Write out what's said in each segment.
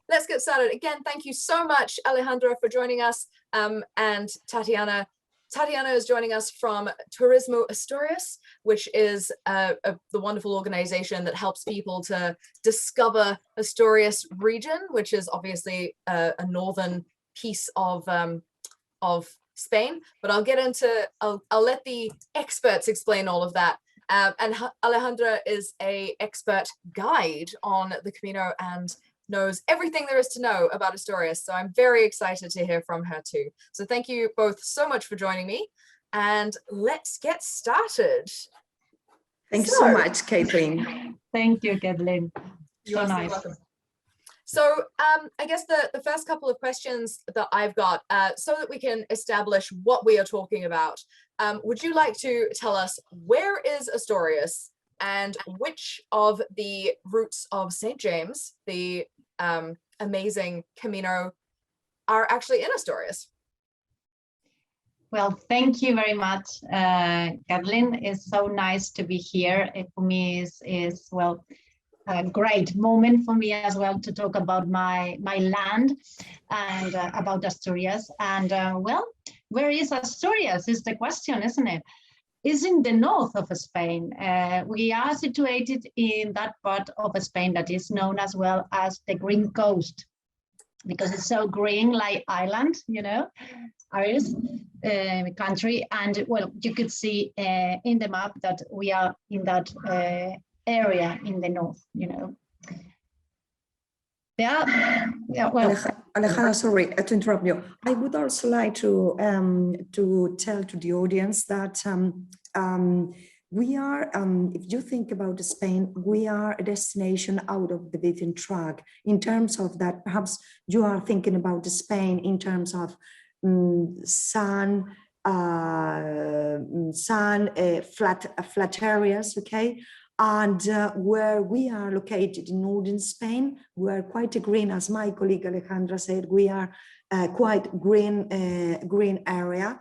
let's get started. Again, thank you so much, Alejandra, for joining us, and Tatiana. Tatiana is joining us from Tourismo Asturias, which is the wonderful organization that helps people to discover Asturias region, which is obviously a northern piece of Spain. But I'll let the experts explain all of that. And Alejandra is an expert guide on the Camino and knows everything there is to know about Asturias. So I'm very excited to hear from her too. So thank you both so much for joining me, and let's get started. Thank you so much, Caitlin. Thank you, Kathleen. You're so welcome. So I guess the first couple of questions that I've got, so that we can establish what we are talking about, would you like to tell us where is Asturias and which of the routes of St. James, the amazing Camino, are actually in Asturias? Well, thank you very much, Kathleen. It's so nice to be here. It for me is well, a great moment for me as well to talk about my land and about Asturias. And well, where is Asturias is the question, isn't it? Is in the north of Spain. We are situated in that part of Spain that is known as well as the Green Coast, because it's so green, like Ireland, you know, Irish country. And well, you could see in the map that we are in that area in the north, you know. Yeah, well, Alejandra, sorry to interrupt you. I would also like to tell to the audience that we are, if you think about Spain, we are a destination out of the beaten track in terms of that. Perhaps you are thinking about Spain in terms of flat areas, okay? And where we are located in northern Spain, we are quite a green, as my colleague Alejandra said, we are quite green area.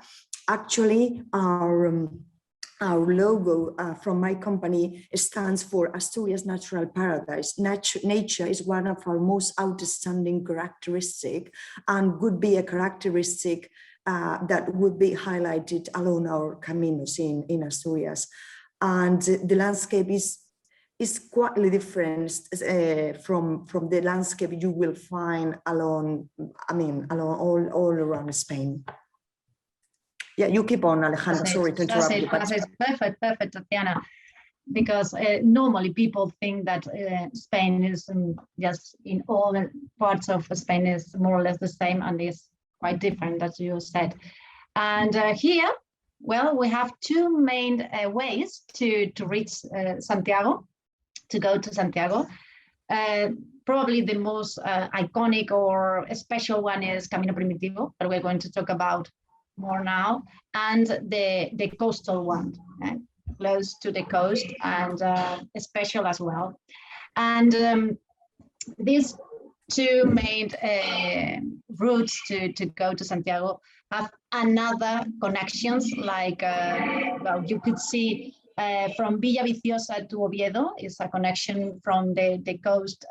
Actually, our logo from my company stands for Asturias Natural Paradise. Nature is one of our most outstanding characteristic and would be a characteristic that would be highlighted along our caminos in Asturias. And the landscape is quite different from the landscape you will find along all around Spain. Yeah, you keep on, Alejandra. Sorry to interrupt you. Perfect, Tatiana. Because normally people think that Spain is just in all parts of Spain is more or less the same, and is quite different, as you said. And here, well, we have two main ways to reach Santiago, to go to Santiago. Probably the most iconic or special one is Camino Primitivo, that we're going to talk about more now, and the coastal one, close to the coast and special as well. And these two main routes to go to Santiago have another connections, like well, you could see from Villaviciosa to Oviedo is a connection from the coast,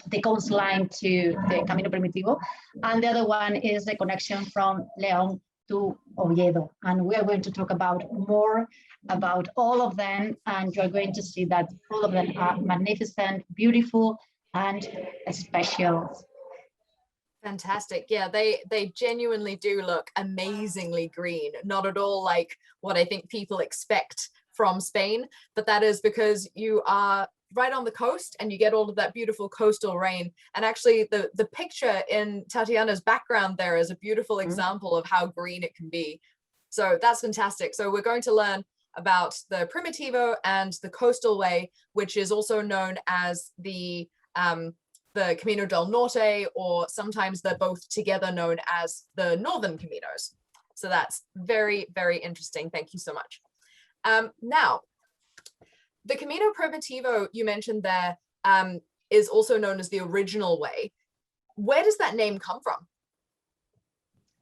the coastline to the Camino Primitivo, and the other one is the connection from León to Oviedo. And we are going to talk about more about all of them, and you're going to see that all of them are magnificent, beautiful, and special. Fantastic. Yeah, they genuinely do look amazingly green, not at all like what I think people expect from Spain, but that is because you are right on the coast and you get all of that beautiful coastal rain. And actually the picture in Tatiana's background there is a beautiful example of how green it can be. So that's fantastic. So we're going to learn about the Primitivo and the coastal way, which is also known as the Camino del Norte, or sometimes they're both together known as the Northern Caminos. So that's very, very interesting. Thank you so much. Now, the Camino Primitivo you mentioned there is also known as the original way. Where does that name come from?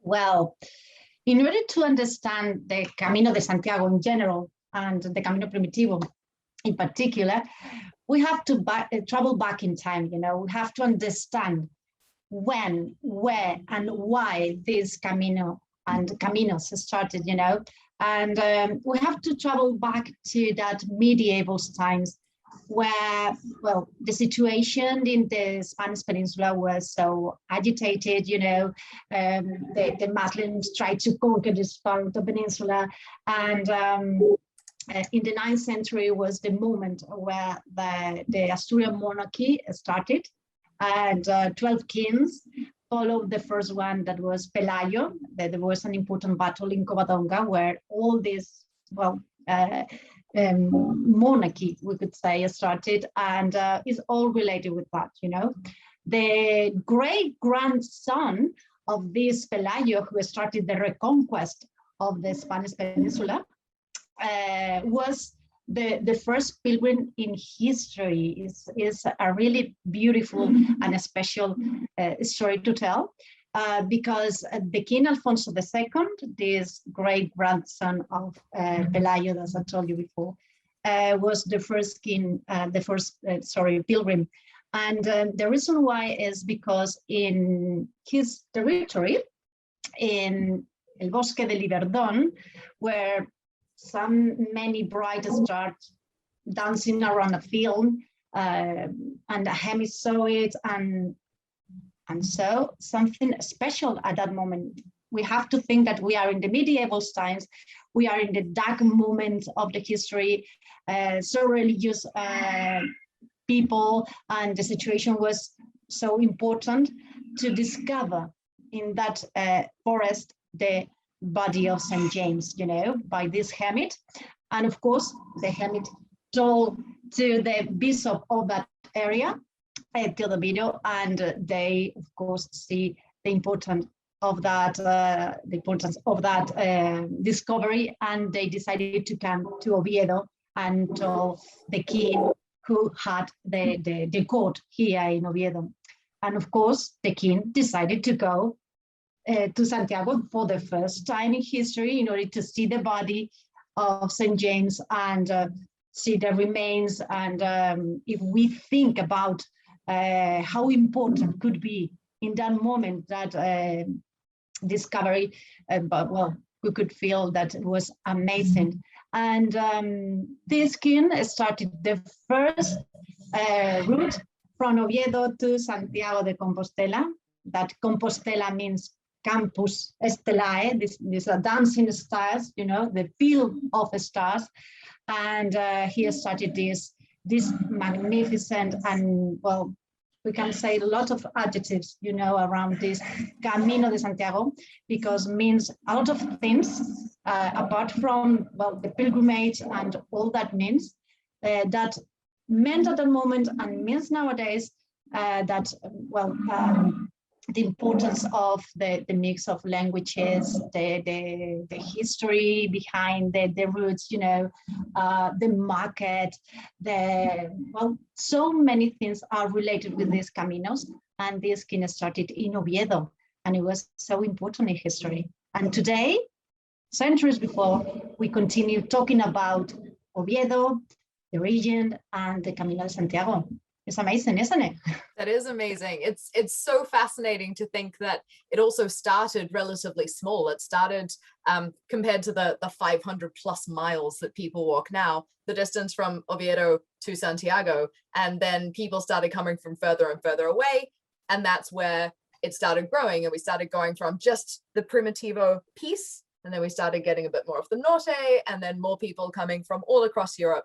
Well, in order to understand the Camino de Santiago in general and the Camino Primitivo in particular, we have to travel back in time, you know, we have to understand when, where, and why this Camino and Caminos started, you know, and we have to travel back to that medieval times where, well, the situation in the Spanish Peninsula was so agitated, you know, the Muslims tried to conquer this part of the peninsula, and in the 9th century was the moment where the Asturian monarchy started, and 12 kings followed the first one, that was Pelayo. There was an important battle in Covadonga where all this, well, monarchy, we could say, started, and is all related with that, you know. The great grandson of this Pelayo, who started the reconquest of the Spanish Peninsula, was the first pilgrim in history. Is a really beautiful and a special story to tell, because the King Alfonso II, this great grandson of Pelayo, as I told you before, was the first king, pilgrim. And the reason why is because in his territory, in El Bosque de Liberdón, where many bright stars dancing around a field, and Hemi saw it, and so something special at that moment. We have to think that we are in the medieval times, we are in the dark moment of the history, so religious people, and the situation was so important to discover in that forest the body of St. James, you know, by this hermit. And of course, the hermit told to the bishop of that area, Teodomiro, and they, of course, see the importance of that, discovery, and they decided to come to Oviedo and told the king, who had the court here in Oviedo. And of course, the king decided to go to Santiago for the first time in history in order to see the body of St. James and see the remains. And if we think about how important could be in that moment that discovery, but well, we could feel that it was amazing. And this king started the first route from Oviedo to Santiago de Compostela. That Compostela means Campus Stellae. These are dancing stars, you know, the field of stars. And he started this magnificent, and well, we can say a lot of adjectives, you know, around this Camino de Santiago, because means a lot of things, apart from, well, the pilgrimage and all that means, that meant at the moment and means nowadays, that, well, the importance of the mix of languages, the history behind the roots, you know, the market, well, so many things are related with these Caminos, and this king started in Oviedo, and it was so important in history. And today, centuries before, we continue talking about Oviedo, the region, and the Camino de Santiago. It's amazing, isn't it? That is amazing. It's so fascinating to think that it also started relatively small. It started compared to the 500 plus miles that people walk now, the distance from Oviedo to Santiago, and then people started coming from further and further away, and that's where it started growing. And we started going from just the Primitivo piece, and then we started getting a bit more of the Norte, and then more people coming from all across Europe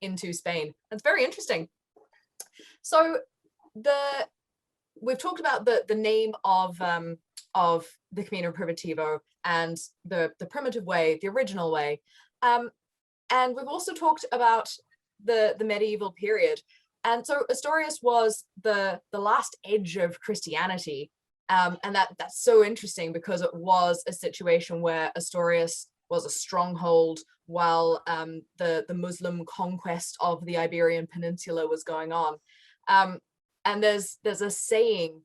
into Spain. That's very interesting. So we've talked about the name of the Camino Primitivo and the primitive way, the original way, and we've also talked about the medieval period. And so Asturias was the last edge of Christianity, and that's so interesting because it was a situation where Asturias was a stronghold while the Muslim conquest of the Iberian Peninsula was going on. And there's a saying,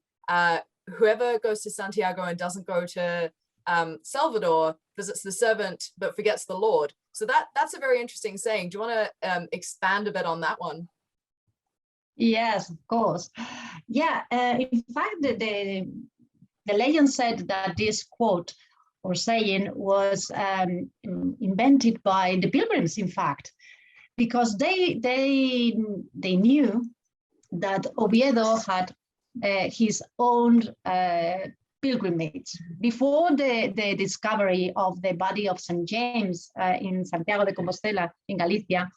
whoever goes to Santiago and doesn't go to Salvador visits the servant but forgets the Lord. So that's a very interesting saying. Do you want to expand a bit on that one? Yes, of course. Yeah, in fact, the legend said that this quote or saying was invented by the pilgrims, in fact, because they knew that Oviedo had his own pilgrimage. Before the discovery of the body of St. James in Santiago de Compostela in Galicia,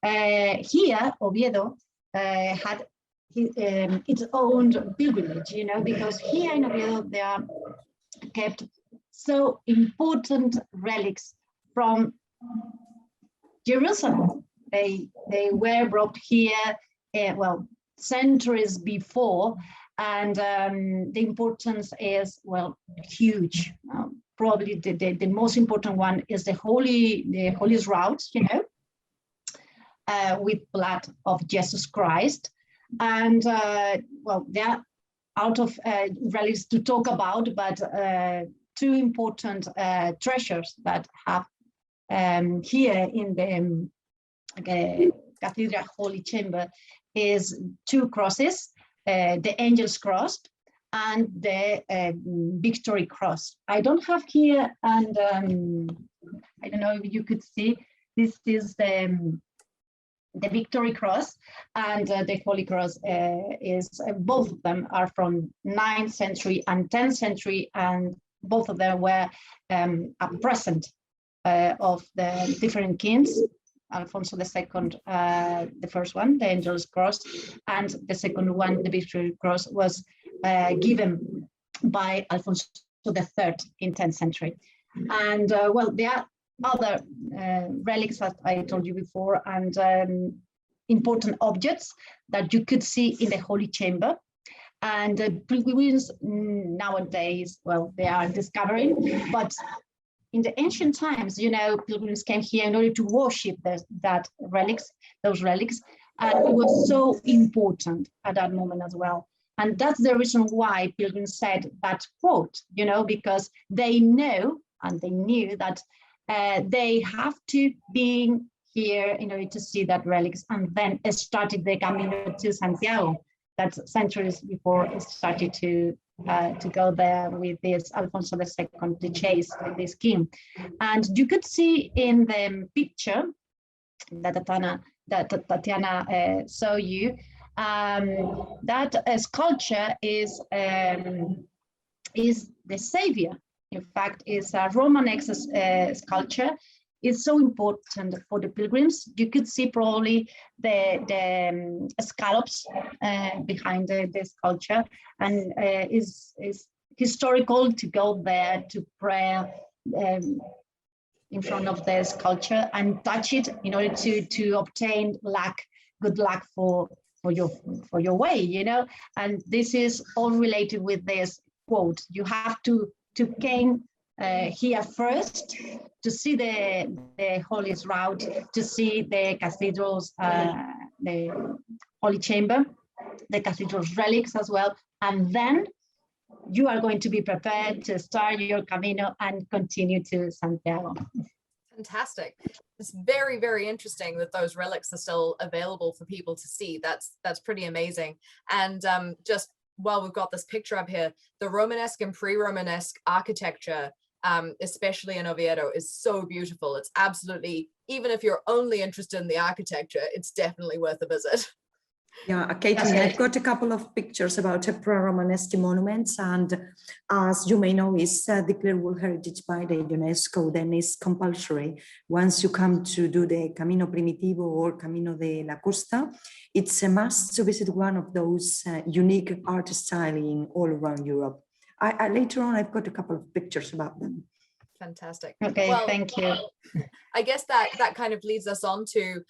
here Oviedo had its own pilgrimage, you know, because here in Oviedo they are kept so important relics from Jerusalem. They were brought here, well, centuries before, and the importance is, well, huge. Probably the most important one is the holiest routes, you know, with blood of Jesus Christ. And well, there are out of relics to talk about, but two important treasures that have here in the Cathedral Holy Chamber is two crosses, the Angel's Cross and the Victory Cross. I don't have here, and I don't know if you could see, this is the Victory Cross, and the Holy Cross is, both of them are from 9th century and 10th century, and both of them were a present of the different kings. Alfonso II, the first one, the Angel's Cross, and the second one, the Victory Cross, was given by Alfonso III in 10th century. And well, there are other relics that I told you before, and important objects that you could see in the Holy Chamber. And pilgrims nowadays, well, they are discovering, but in the ancient times, you know, pilgrims came here in order to worship those relics, and it was so important at that moment as well. And that's the reason why pilgrims said that quote, you know, because they know and they knew that they have to be here in order to see that relics, and then started the Camino to Santiago. That's centuries before it started to go there with this Alfonso II, the chase of this king. And you could see in the picture that Tatiana showed you, that sculpture is the Savior. In fact, it's a Romanesque sculpture. It's so important for the pilgrims. You could see probably the scallops behind the sculpture, and is historical to go there to pray in front of the sculpture and touch it in order to obtain good luck for your way, you know. And this is all related with this quote. You have to came here first to see the holiest route, to see the cathedrals, the Holy Chamber, the cathedral's relics as well, and then you are going to be prepared to start your Camino and continue to Santiago. Fantastic. It's very, very interesting that those relics are still available for people to see. That's pretty amazing. And just while we've got this picture up here, the Romanesque and pre-Romanesque architecture, especially in Oviedo, is so beautiful. It's absolutely, even if you're only interested in the architecture, it's definitely worth a visit. Yeah, Katie, I've got a couple of pictures about pre-Romanesque monuments, and as you may know, is declared World Heritage by the UNESCO. Then it's compulsory. Once you come to do the Camino Primitivo or Camino de la Costa, it's a must to visit one of those unique art styling all around Europe. Later on, I've got a couple of pictures about them. Fantastic. Okay, well, thank you. I guess that kind of leads us on to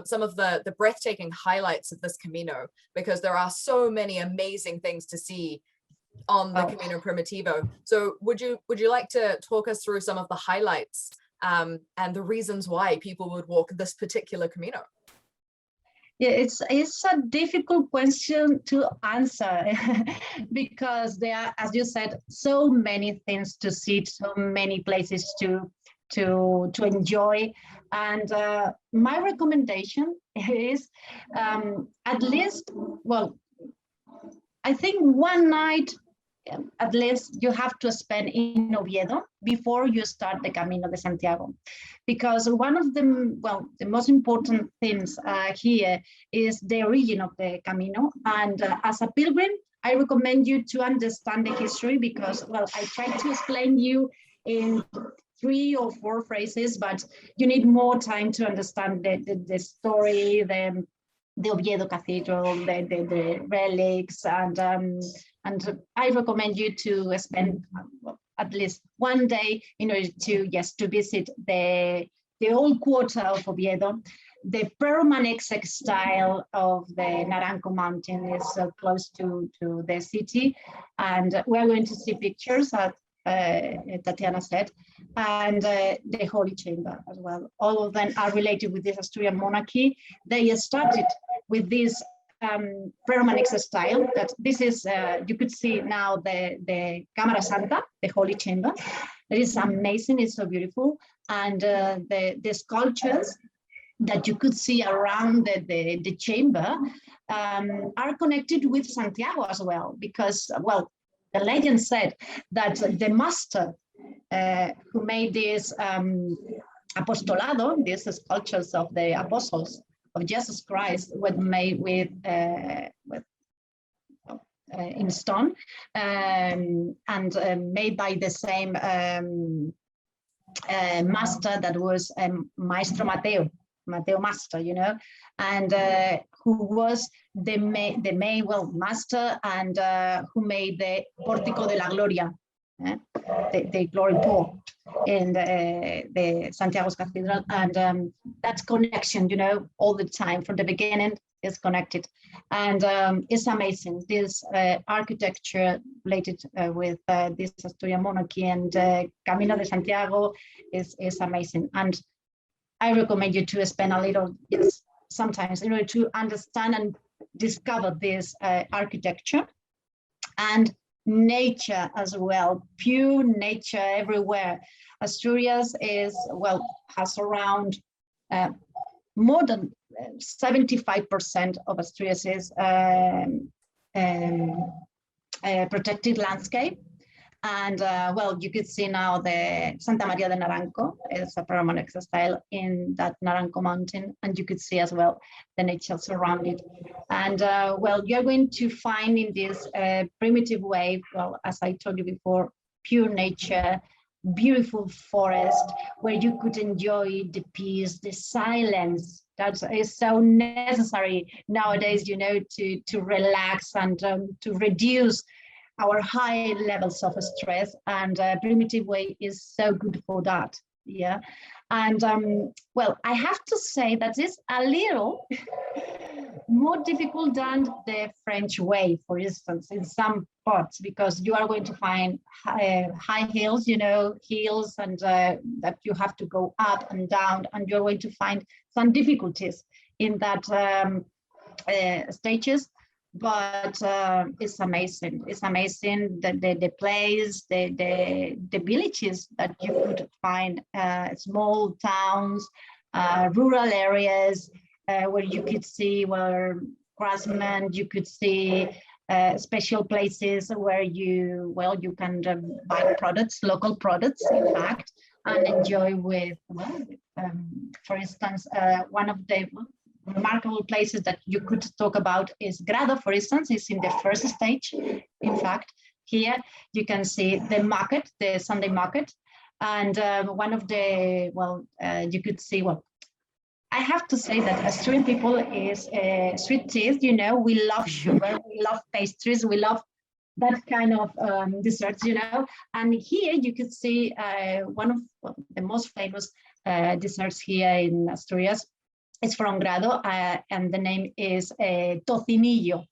some of the breathtaking highlights of this Camino, because there are so many amazing things to see on the Camino Primitivo. So would you like to talk us through some of the highlights and the reasons why people would walk this particular Camino? Yeah, it's a difficult question to answer because there are, as you said, so many things to see, so many places to enjoy. And my recommendation is at least, well, I think one night at least you have to spend in Oviedo before you start the Camino de Santiago, because one of the, well, the most important things here is the origin of the Camino. And as a pilgrim, I recommend you to understand the history, because, well, I tried to explain you in 3 or 4 phrases, but you need more time to understand the story, the Oviedo Cathedral, the relics, and I recommend you to spend at least one day in order to, yes, to visit the old quarter of Oviedo. The permanent style of the Naranco mountain is close to the city, and we're going to see pictures, as Tatiana said, and the Holy Chamber as well. All of them are related with this Asturian monarchy. They started with this permanent style. That this is, you could see now the Cámara Santa, the Holy Chamber. It is amazing, it's so beautiful. And the sculptures that you could see around the chamber are connected with Santiago as well, because, well, the legend said that the master who made this apostolado, these sculptures of the apostles of Jesus Christ, were made with in stone, and made by the same master that was Maestro Mateo Master, you know, and who was the main, well, master, and who made the Pórtico de la Gloria, the glory port in the Santiago's Cathedral. And that connection, you know, all the time from the beginning is connected. And it's amazing, this architecture related with this Asturian monarchy and Camino de Santiago is amazing. And I recommend you to spend a little, yes, sometimes in order to understand and discover this architecture and nature as well, pure nature everywhere. Asturias is, well, has around more than 75% of Asturias is protected landscape. And well, you could see now the Santa Maria de Naranco is a permanent style in that Naranco mountain, and you could see as well the nature surrounded. And well, you're going to find in this primitive way, well, as I told you before, pure nature, beautiful forest where you could enjoy the peace, the silence that is so necessary nowadays, you know, to relax and to reduce our high levels of stress, and primitive way is so good for that. Yeah. And well, I have to say that it's a little more difficult than the French way, for instance, in some parts, because you are going to find high hills, you know, hills, and that you have to go up and down, and you're going to find some difficulties in that stages. But it's amazing. It's amazing that the place, the villages that you could find, small towns, rural areas where you could see where craftsmen, you could see special places where you, well, you can buy products, local products, in fact, and enjoy with, well, for instance, one of the remarkable places that you could talk about is Grado, for instance, is in the first stage. In fact, here you can see the market, the Sunday market, and one of the, well, you could see, well, I have to say that Asturian people is sweet teeth, you know, we love sugar, we love pastries, we love that kind of desserts, you know, and here you could see one of the most famous desserts here in Asturias. It's from Grado, and the name is tocinillo.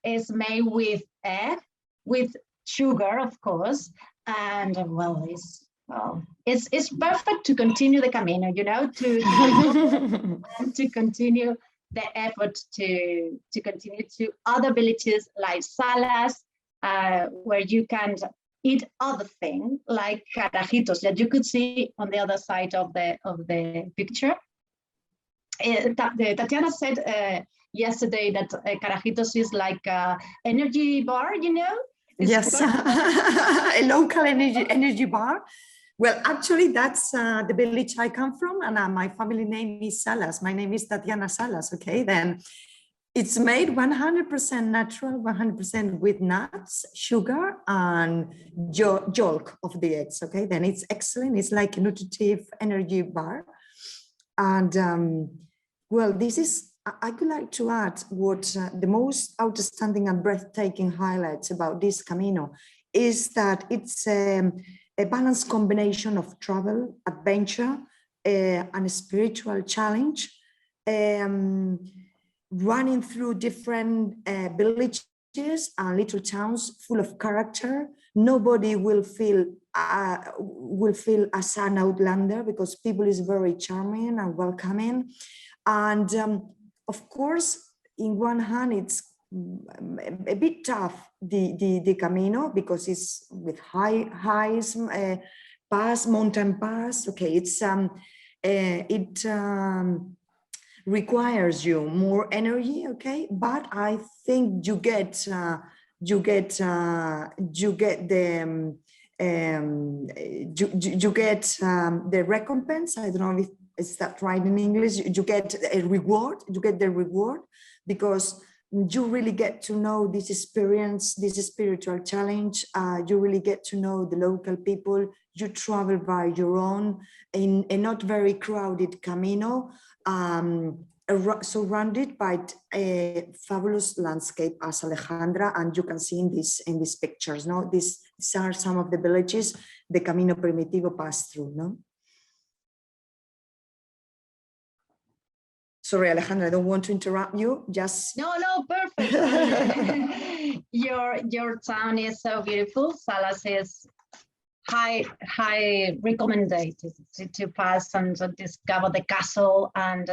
It's made with egg, with sugar, of course, and well, it's perfect to continue the Camino, you know, to continue the effort to continue to other villages like Salas, where you can eat other things like carajitos that you could see on the other side of the picture. Tatiana said yesterday that Carajitos is like an energy bar, you know? Yes, a local energy bar. Well, actually, that's the village I come from, and my family name is Salas. My name is Tatiana Salas. Okay, then it's made 100% natural, 100% with nuts, sugar, and yolk of the eggs. Okay, then it's excellent. It's like a nutritive energy bar, and well, this is. I would like to add what the most outstanding and breathtaking highlights about this Camino is that it's a balanced combination of travel, adventure, and a spiritual challenge, running through different villages and little towns full of character. Nobody will feel as an outlander because people is very charming and welcoming. And of course, in one hand, it's a bit tough, the Camino, because it's with highs, mountain pass. Okay, it's it requires you more energy. Okay, but I think you get the you get the recompense. I don't know if is that right in English? You get a reward. You get the reward because you really get to know this experience, this spiritual challenge. You really get to know the local people. You travel by your own in a not very crowded Camino, surrounded by a fabulous landscape as Alejandra, and you can see in these pictures. No, these are some of the villages the Camino Primitivo passed through. No. Sorry, Alejandra, I don't want to interrupt you. Just no, perfect. Your town is so beautiful. Salas is high recommended to pass and to discover the castle and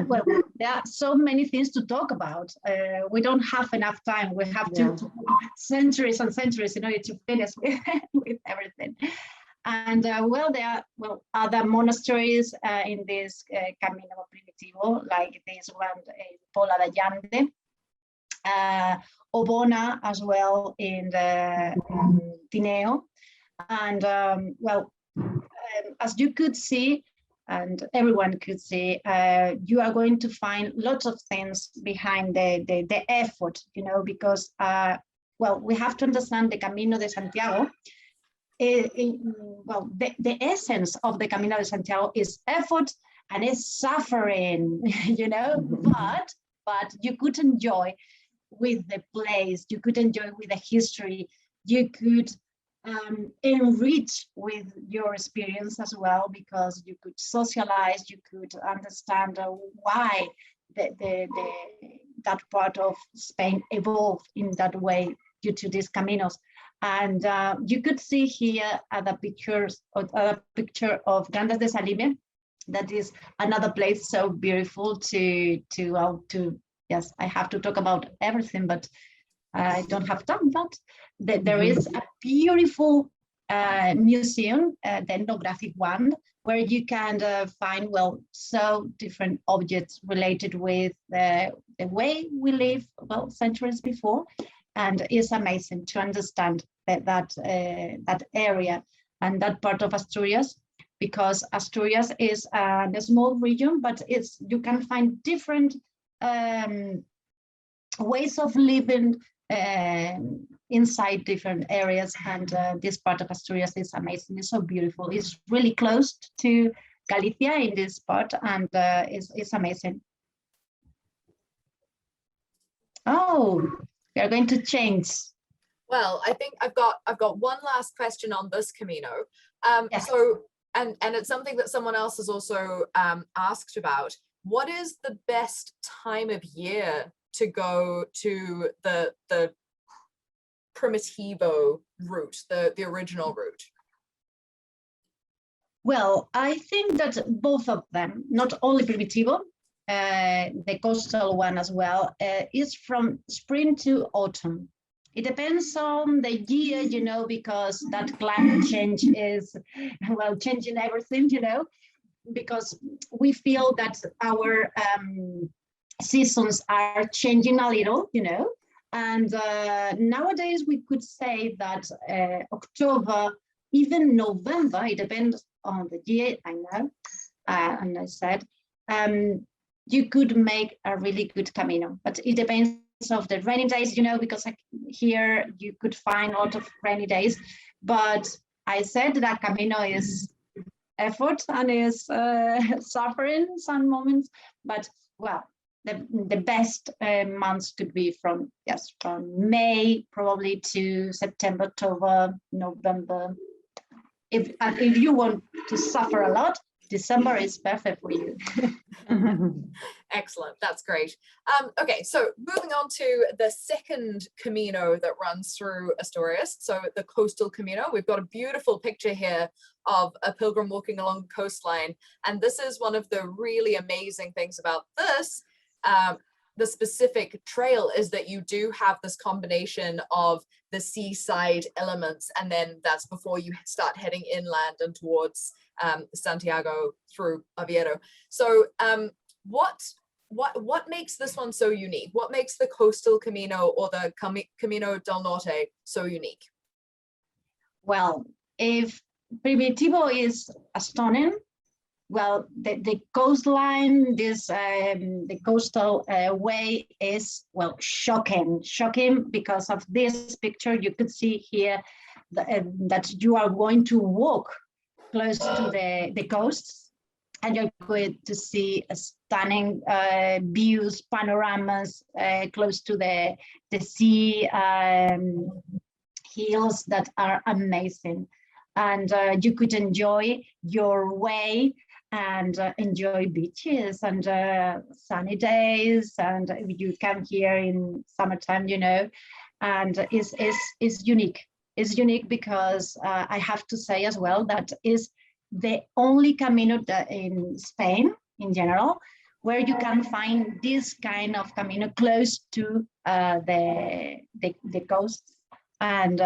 well, there are so many things to talk about. We don't have enough time. We have to centuries and centuries in order to finish with everything. And there are other monasteries in this Camino Primitivo, like this one in Pola de Llande, Obona as well in the Tineo. And as you could see, and everyone could see, you are going to find lots of things behind the effort, you know, because, we have to understand the Camino de Santiago. The essence of the Camino de Santiago is effort and is suffering, you know, but you could enjoy with the place, you could enjoy with the history, you could enrich with your experience as well, because you could socialize, you could understand why that part of Spain evolved in that way due to these Caminos. And you could see here a picture of Grandas de Salime. That is another place so beautiful to yes, I have to talk about everything, but I don't have time. But there is a beautiful museum, the ethnographic one, where you can find so different objects related with the way we live centuries before. And it's amazing to understand that area and that part of Asturias, because Asturias is a small region, but you can find different ways of living inside different areas, and this part of Asturias is amazing. It's so beautiful. It's really close to Galicia in this part, and it's amazing. Oh. We are going to change. Well, I think I've got one last question on this Camino. Yes. So, and it's something that someone else has also asked about. What is the best time of year to go to the Primitivo route, the original route? Well, I think that both of them, not only Primitivo, the coastal one as well, is from spring to autumn. It depends on the year, you know, because that climate change is, changing everything, you know. because we feel that our seasons are changing a little, you know, and nowadays we could say that October, even November, it depends on the year, I know, and I said, you could make a really good Camino, but it depends of the rainy days, you know, because here you could find a lot of rainy days, but I said that Camino is effort and is suffering some moments, but well, the best months could be from May probably to September, October, November. If you want to suffer a lot, December is perfect for you. Excellent, that's great. Okay, so moving on to the second Camino that runs through Asturias, so the coastal Camino. We've got a beautiful picture here of a pilgrim walking along the coastline, and this is one of the really amazing things about this, the specific trail, is that you do have this combination of the seaside elements, and then that's before you start heading inland and towards Santiago through Oviedo. So what makes this one so unique? What makes the coastal Camino or the Camino del Norte so unique? Well, if Primitivo is stunning, well, the coastline, the coastal way is, well, shocking because of this picture. You could see here that you are going to walk close to the coast, and you're going to see a stunning views, panoramas close to the sea, hills that are amazing. And you could enjoy your way and enjoy beaches and sunny days, and you come here in summertime, you know, and is unique. It's unique because I have to say as well that is the only Camino that in Spain in general where you can find this kind of Camino close to the coast. And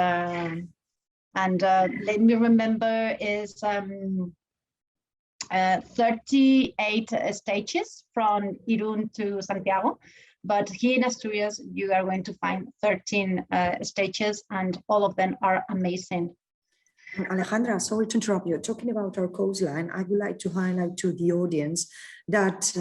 let me remember is 38 stages from Irún to Santiago, but here in Asturias you are going to find 13 stages, and all of them are amazing. Alejandra, sorry to interrupt you. Talking about our coastline, I would like to highlight to the audience that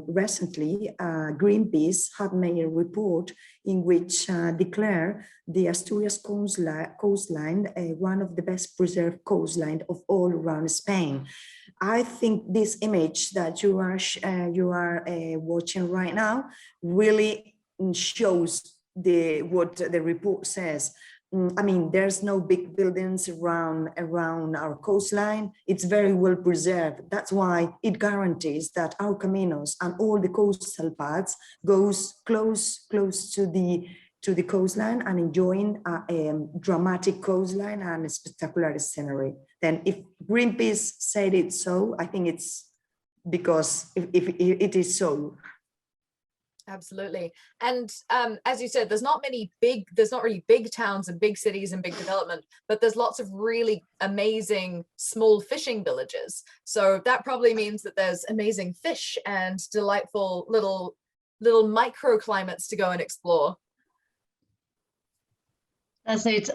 recently Greenpeace had made a report in which declare the Asturias coastline one of the best preserved coastline of all around Spain. I think this image that you are watching right now really shows what the report says. I mean, there's no big buildings around our coastline. It's very well preserved. That's why it guarantees that our Caminos and all the coastal paths goes close to the coastline and enjoying a dramatic coastline and a spectacular scenery. Then if Greenpeace said it so, I think it's because if it is so. Absolutely. And as you said, there's not really big towns and big cities and big development, but there's lots of really amazing small fishing villages. So that probably means that there's amazing fish and delightful little microclimates to go and explore. That's it.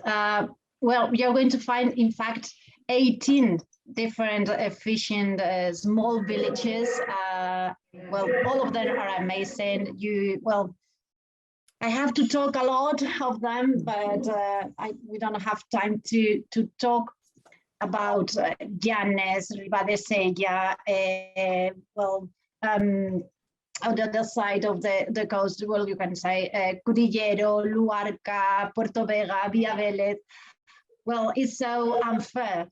Well, you're going to find, in fact, 18 different fishing small villages. Well, all of them are amazing. I have to talk a lot of them, but we don't have time to talk about Llanes, Ribadesella, on the other side of the coast, well, you can say Cudillero, Luarca, Puerto Vega, Villa Vélez. Well, it's so unfair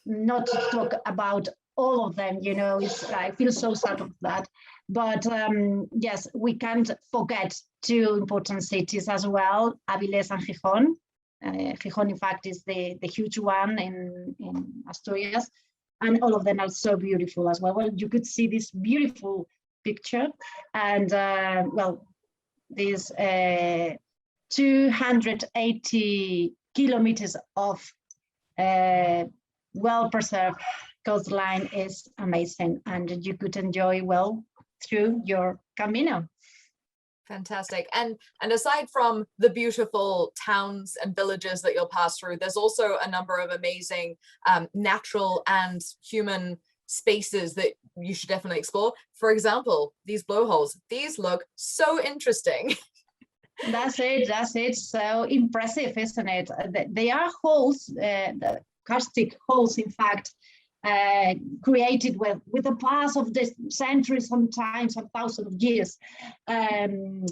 not to talk about all of them, you know. I feel so sad of that. But yes, we can't forget two important cities as well, Avilés and Gijón. Gijón, in fact, is the huge one in Asturias. And all of them are so beautiful as well. Well, you could see this beautiful picture. And well, these 280 kilometers of well-preserved coastline is amazing, and you could enjoy well through your Camino. Fantastic. And aside from the beautiful towns and villages that you'll pass through, there's also a number of amazing natural and human spaces that you should definitely explore. For example, these blowholes, these look so interesting. That's it. So impressive, isn't it? They are holes, the karstic holes, in fact, created with the pass of the centuries, sometimes 1,000 years. The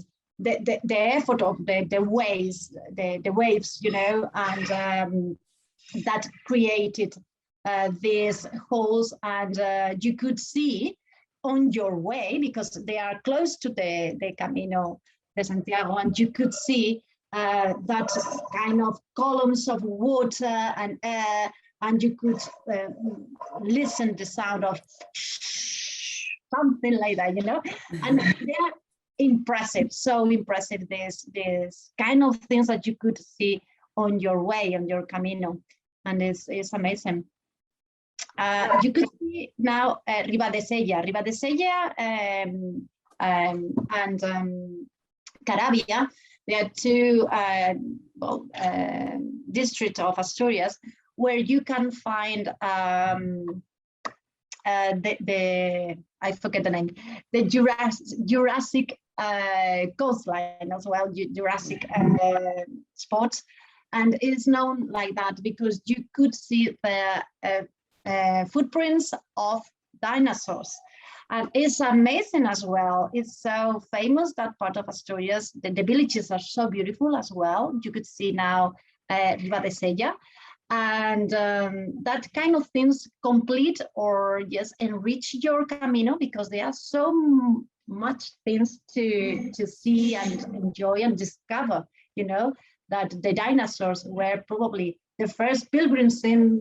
effort of the waves, you know, and that created these holes, and you could see on your way, because they are close to the Camino de Santiago, and you could see that kind of columns of water and air, and you could listen the sound of something like that, you know, and they're impressive, so impressive, this kind of things that you could see on your way, on your Camino, and it's amazing. You could see now Ribadesella and Caravia. They are two districts of Asturias where you can find the I forget the name, the Jurassic coastline as well, Jurassic spots, and it's known like that because you could see the footprints of dinosaurs. And it's amazing as well. It's so famous, that part of Asturias. The villages are so beautiful as well. You could see now Ribadesella. And that kind of things complete or just enrich your Camino, because there are so much things to see and enjoy and discover, you know, that the dinosaurs were probably the first pilgrims in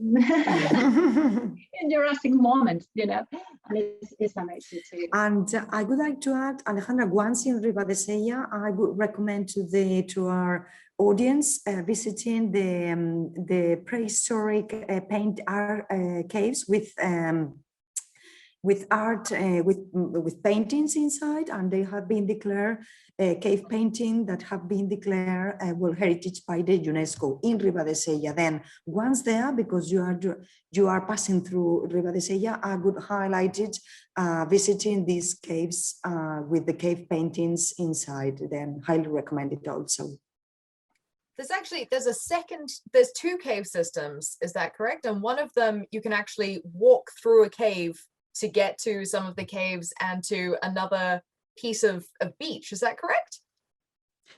in Jurassic moment, you know, and it's amazing too. And I would like to add, Alejandra, once in Ribadesella, I would recommend to our audience visiting the prehistoric paint art caves with art, with paintings inside, and they have been declared cave painting that have been declared World Heritage by the UNESCO in Ribadesella. Then once there, because you are passing through Ribadesella, I would highlight it, visiting these caves with the cave paintings inside. Then highly recommend it also. There's two cave systems, is that correct? And one of them, you can actually walk through a cave to get to some of the caves and to another piece of beach. Is that correct?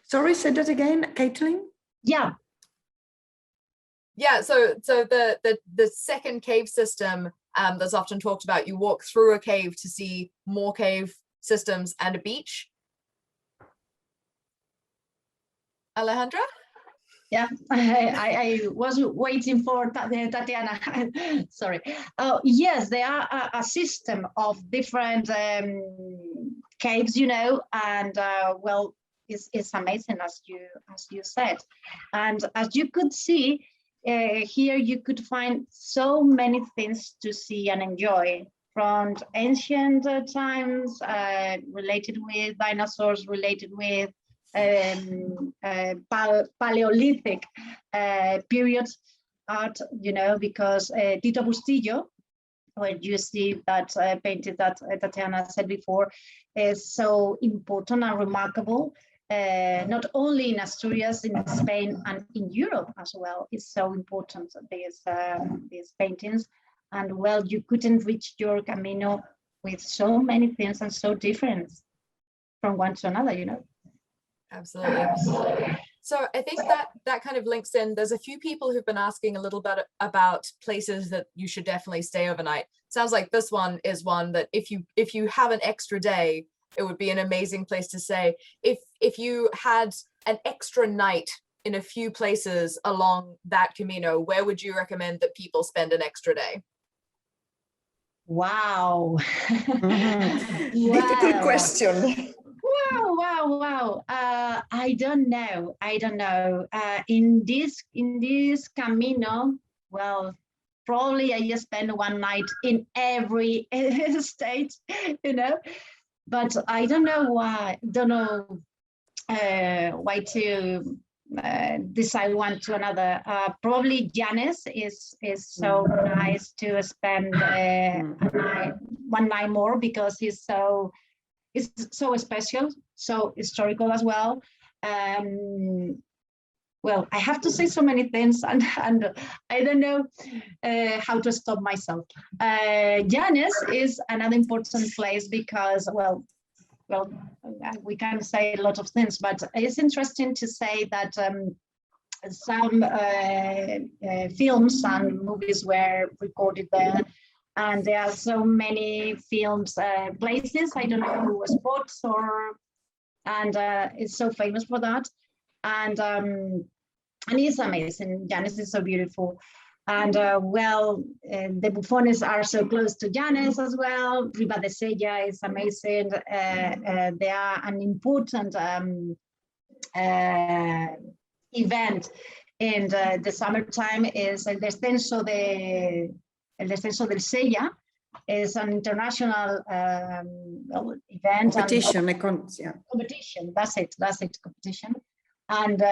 Sorry, say that again, Caitlin? Yeah. Yeah, so the second cave system that's often talked about, you walk through a cave to see more cave systems and a beach. Alejandra? Yeah, I was waiting for Tatiana. Sorry. Yes, there are a system of different caves, you know, and well, it's amazing, as you said. And as you could see here, you could find so many things to see and enjoy, from ancient times related with dinosaurs, related with Paleolithic period art, you know, because Tito Bustillo, where you see that painted that Tatiana said before, is so important and remarkable, not only in Asturias, in Spain, and in Europe as well. It's so important, these paintings. And well, you could enrich your Camino with so many things and so different from one to another, you know. Absolutely. So I think that kind of links in. There's a few people who've been asking a little bit about places that you should definitely stay overnight. Sounds like this one is one that if you have an extra day, it would be an amazing place to stay. If you had an extra night in a few places along that Camino, where would you recommend that people spend an extra day? Wow. Difficult question. Wow. I don't know. In this Camino, well, probably I spend one night in every state, you know, but I don't know why, why to decide one to another. Probably Llanes is so nice to spend one night more, because it's so special, so historical as well. Well, I have to say so many things, and I don't know how to stop myself. Llanes is another important place because, well, we can say a lot of things, but it's interesting to say that some films and movies were recorded there, and there are so many films, places, I don't know, spots, and it's so famous for that, and it's amazing. Llanes is so beautiful. And the Bufones are so close to Llanes as well. Riva de Sella is amazing. They are an important event in the summertime. Is el descenso del Sella. Is an international event. Competition, competition. That's it. Competition. And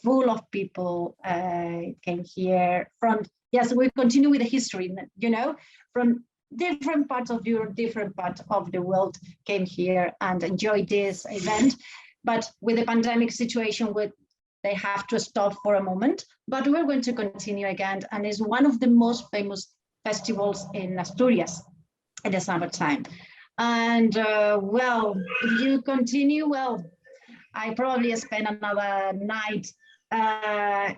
full of people came here from, yes, we continue with the history, you know, from different parts of Europe, different parts of the world came here and enjoyed this event. But with the pandemic situation, they have to stop for a moment, but we're going to continue again. And it's one of the most famous festivals in Asturias in the summertime. And if you continue, I probably spend another night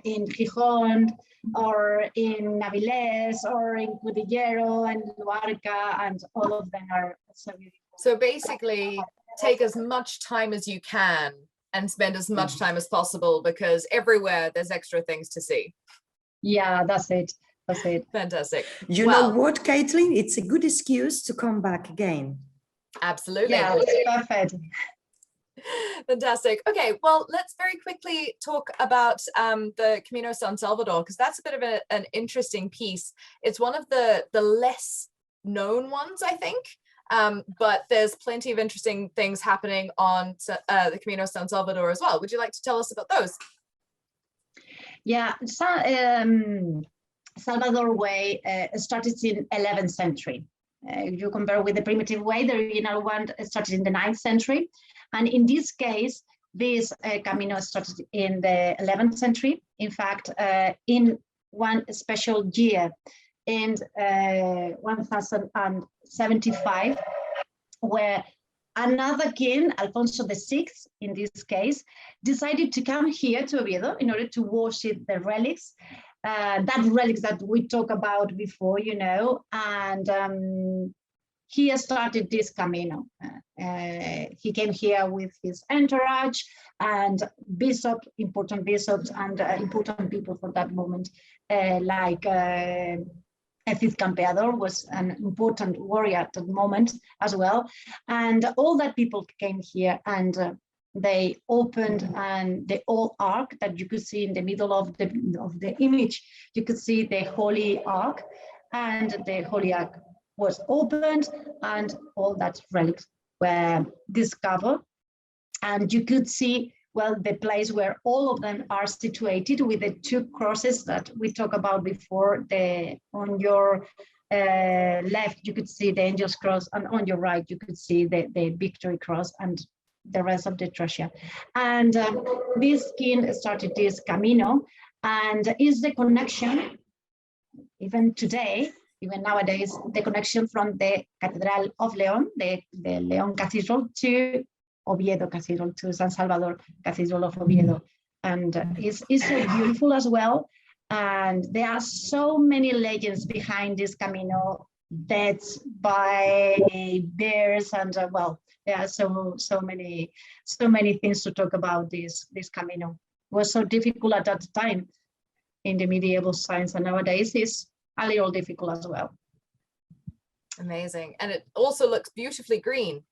in Gijón, or in Avilés, or in Cudillero and Luarca, and all of them are so beautiful. So basically, take as much time as you can and spend as much time as possible, because everywhere there's extra things to see. Yeah, that's it. Fantastic. You know what, Caitlin? It's a good excuse to come back again. Absolutely. Yeah, it's perfect. Fantastic. Okay, well, let's very quickly talk about the Camino San Salvador, because that's a bit of an interesting piece. It's one of the less known ones, I think, but there's plenty of interesting things happening on the Camino San Salvador as well. Would you like to tell us about those? Yeah, Salvador Way started in 11th century. If you compare with the primitive way, the original one started in the 9th century. And in this case, this Camino started in the 11th century. In fact, in one special year, in 1075, where another king, Alfonso VI, in this case, decided to come here to Oviedo in order to worship the relics, that relics that we talked about before, you know, and he started this Camino. He came here with his entourage and important bishops and important people for that moment, like Cid Campeador was an important warrior at the moment as well. And all that people came here, and they opened, and the old ark that you could see in the middle of the image, you could see the Holy Ark, and the Holy Ark was opened, and all that relics were discovered. And you could see, well, the place where all of them are situated, with the two crosses that we talked about before. On your left, you could see the Angel's Cross, and on your right, you could see the Victory Cross and the rest of the treasure. And this king started this Camino, and is the connection, even today, even nowadays, the connection from the Cathedral of León, the León Cathedral, to Oviedo Cathedral, to San Salvador Cathedral of Oviedo. And it's so beautiful as well. And there are so many legends behind this Camino, deaths by bears, and well, there are so many things to talk about this Camino. It was so difficult at that time in the medieval science, and nowadays it's a little difficult as well. Amazing. And it also looks beautifully green.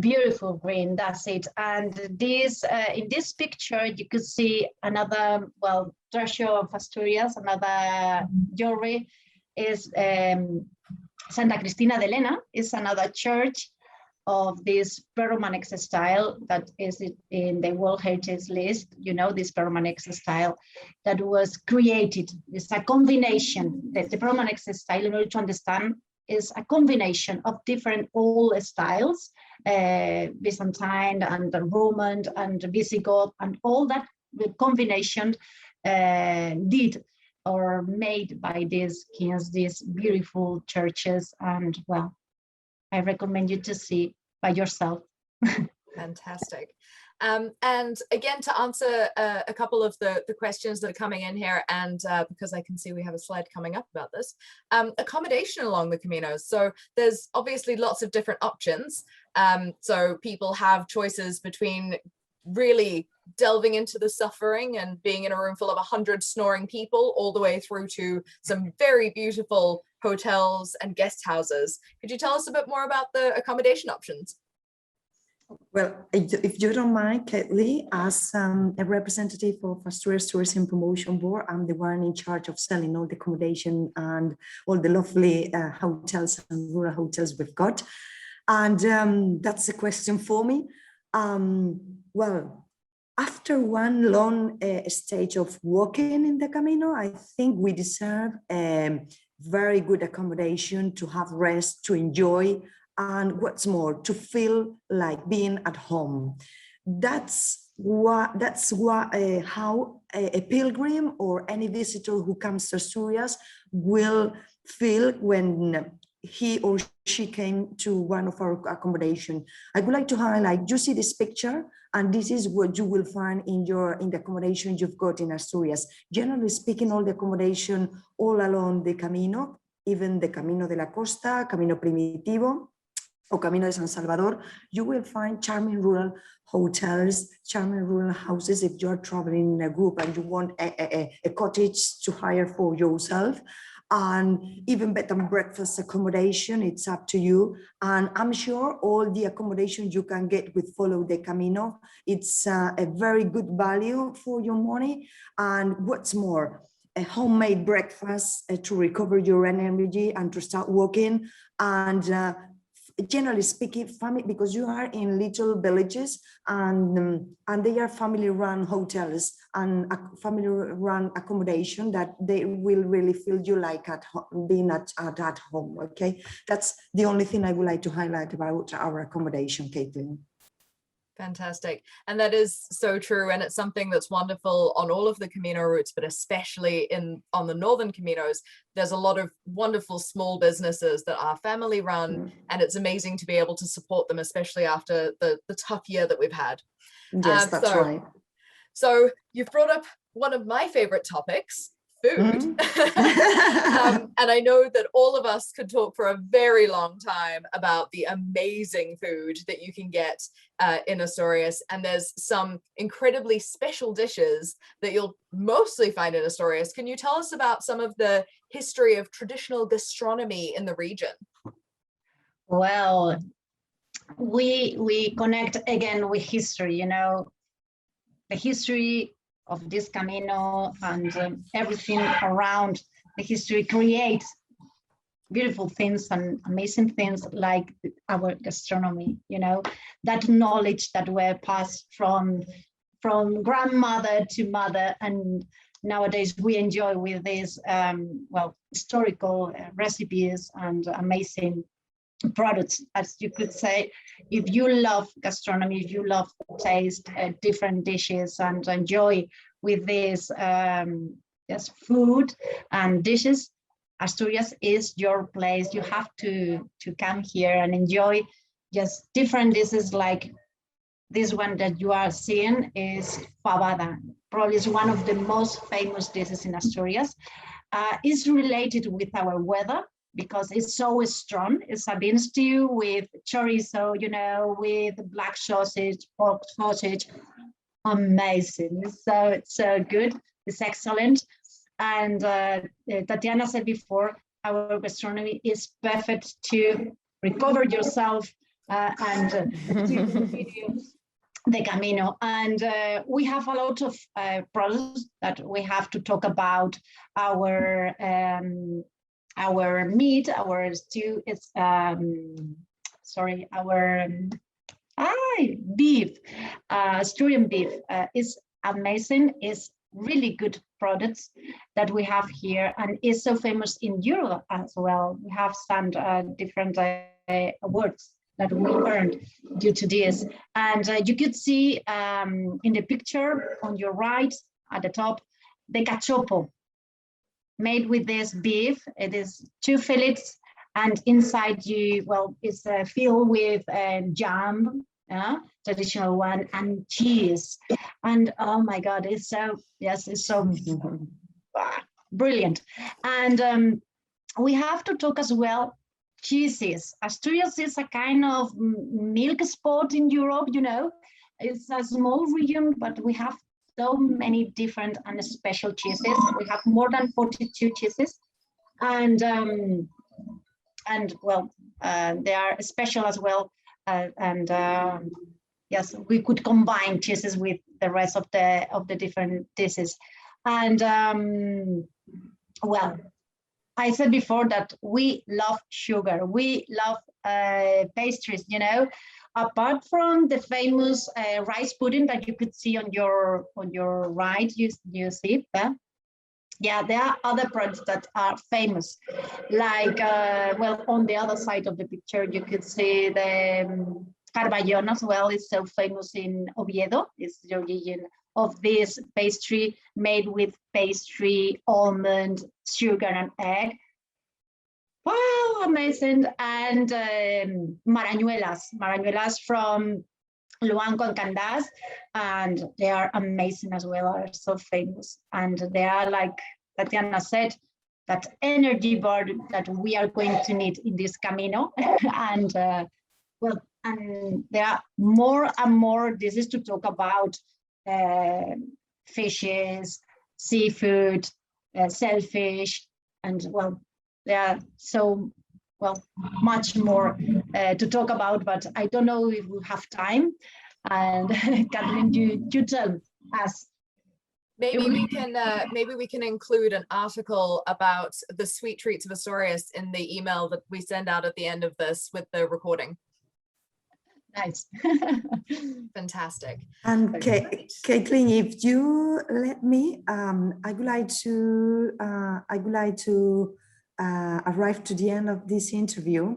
beautiful green, that's it. And this in this picture you could see another, well, treasure of Asturias, another jewelry is Santa Cristina de Lena, is another church of this Romanesque style that is in the World Heritage List. You know, this Romanesque style that was created. It's a combination. The Romanesque style, in order to understand, is a combination of different old styles, Byzantine and the Roman and Visigoth, and all that combination did or made by these kings, these beautiful churches. And well, I recommend you to see by yourself. Fantastic. And again, to answer a couple of the questions that are coming in here, and because I can see we have a slide coming up about this, accommodation along the Caminos. So there's obviously lots of different options. So people have choices between really delving into the suffering and being in a room full of 100 snoring people, all the way through to some very beautiful hotels and guest houses. Could you tell us a bit more about the accommodation options? Well, if you don't mind, Kathleen, as a representative of Asturias Tourism Promotion Board, I'm the one in charge of selling all the accommodation and all the lovely hotels and rural hotels we've got. And that's a question for me. Well, after one long stage of walking in the Camino, I think we deserve very good accommodation to have rest, to enjoy, and what's more, to feel like being at home. That's how a pilgrim or any visitor who comes to Asturias will feel when he or she came to one of our accommodation. I would like to highlight, you see this picture, and this is what you will find in the accommodation you've got in Asturias. Generally speaking, all the accommodation all along the Camino, even the Camino de la Costa, Camino Primitivo, or Camino San Salvador, you will find charming rural hotels, charming rural houses. If you're traveling in a group and you want a cottage to hire for yourself, and even bed and breakfast accommodation, it's up to you. And I'm sure all the accommodation you can get with Follow the Camino, it's a very good value for your money. And what's more, a homemade breakfast to recover your energy and to start walking. And generally speaking, family, because you are in little villages, and they are family-run hotels and family-run accommodation that they will really feel you like being at home. Okay, that's the only thing I would like to highlight about our accommodation, Caitlin. Fantastic. And that is so true. And it's something that's wonderful on all of the Camino routes, but especially on the northern Caminos. There's a lot of wonderful small businesses that are family run, and it's amazing to be able to support them, especially after the tough year that we've had. Yes, that's right. So you've brought up one of my favorite topics, food. And I know that all of us could talk for a very long time about the amazing food that you can get in Asturias. And there's some incredibly special dishes that you'll mostly find in Asturias. Can you tell us about some of the history of traditional gastronomy in the region? Well, we connect again with history, you know, the history of this Camino and everything around the history creates beautiful things and amazing things like our gastronomy, you know, that knowledge that were passed from grandmother to mother, and nowadays we enjoy with these well, historical recipes and amazing products, as you could say. If you love gastronomy, if you love taste different dishes and enjoy with this just food and dishes, Asturias is your place. You have to come here and enjoy just different dishes. Like this one that you are seeing is fabada. Probably is one of the most famous dishes in Asturias. It's related with our weather because it's so strong. It's a bean stew with chorizo, you know, with black sausage, pork sausage. Amazing. It's so good. It's excellent. And Tatiana said before, our gastronomy is perfect to recover yourself and to continue the Camino. And we have a lot of products that we have to talk about. Our meat, our stew, it's beef, Asturian beef is amazing. Is really good products that we have here, and is so famous in Europe as well. We have some different awards that we earned due to this. And you could see in the picture on your right at the top, the cachopo made with this beef. It is 2 fillets, and inside it's filled with jam, traditional one, and cheese. And oh my God, it's so brilliant. And we have to talk as well cheeses. Asturias is a kind of milk spot in Europe, It's a small region, but we have so many different and special cheeses. We have more than 42 cheeses, and they are special as well. Yes, we could combine cheeses with the rest of the different dishes. And I said before that we love sugar. We love pastries. Apart from the famous rice pudding that you could see on your right, you see. There are other products that are famous, like on the other side of the picture you could see the carballón as well. It's so famous in Oviedo. It's the origin of this pastry made with pastry, almond, sugar, and egg. Wow, amazing. And marañuelas from Luanco and Candás, and they are amazing as well, are so famous. And they are, like Tatiana said, that energy bar that we are going to need in this Camino. And and there are more and more dishes to talk about, fishes, seafood, shellfish, and there are so much more to talk about, but I don't know if we have time. And Kathleen, you tell us. Maybe we can include an article about the sweet treats of Asturias in the email that we send out at the end of this with the recording. Nice. Fantastic. And Caitlin, if you let me, I would like to arrive to the end of this interview,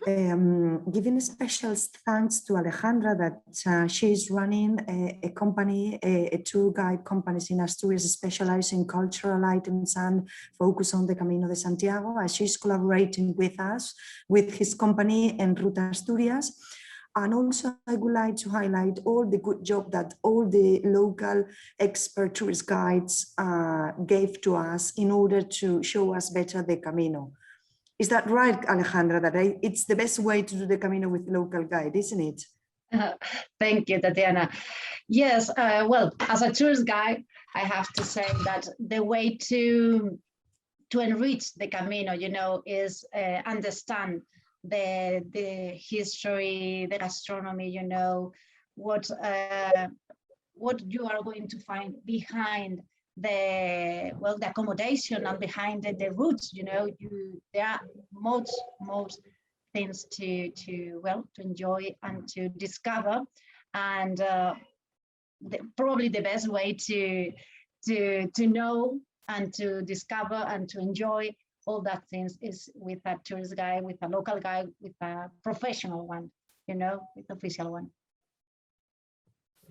giving a special thanks to Alejandra that she's running a company, a tour guide company in Asturias, specializing in cultural items and focus on the Camino de Santiago, as she's collaborating with us, with his company En Ruta Asturias. And also, I would like to highlight all the good job that all the local expert tourist guides gave to us in order to show us better the Camino. Is that right, Alejandra, that it's the best way to do the Camino with local guide, isn't it? Thank you, Tatiana. Yes, as a tourist guide, I have to say that the way to enrich the Camino, is understand the history, the gastronomy, what you are going to find behind the accommodation and behind the routes. There are most things to enjoy and to discover, and probably the best way to know and to discover and to enjoy all that things is with a tourist guide, with a local guide, with a professional one, with official one.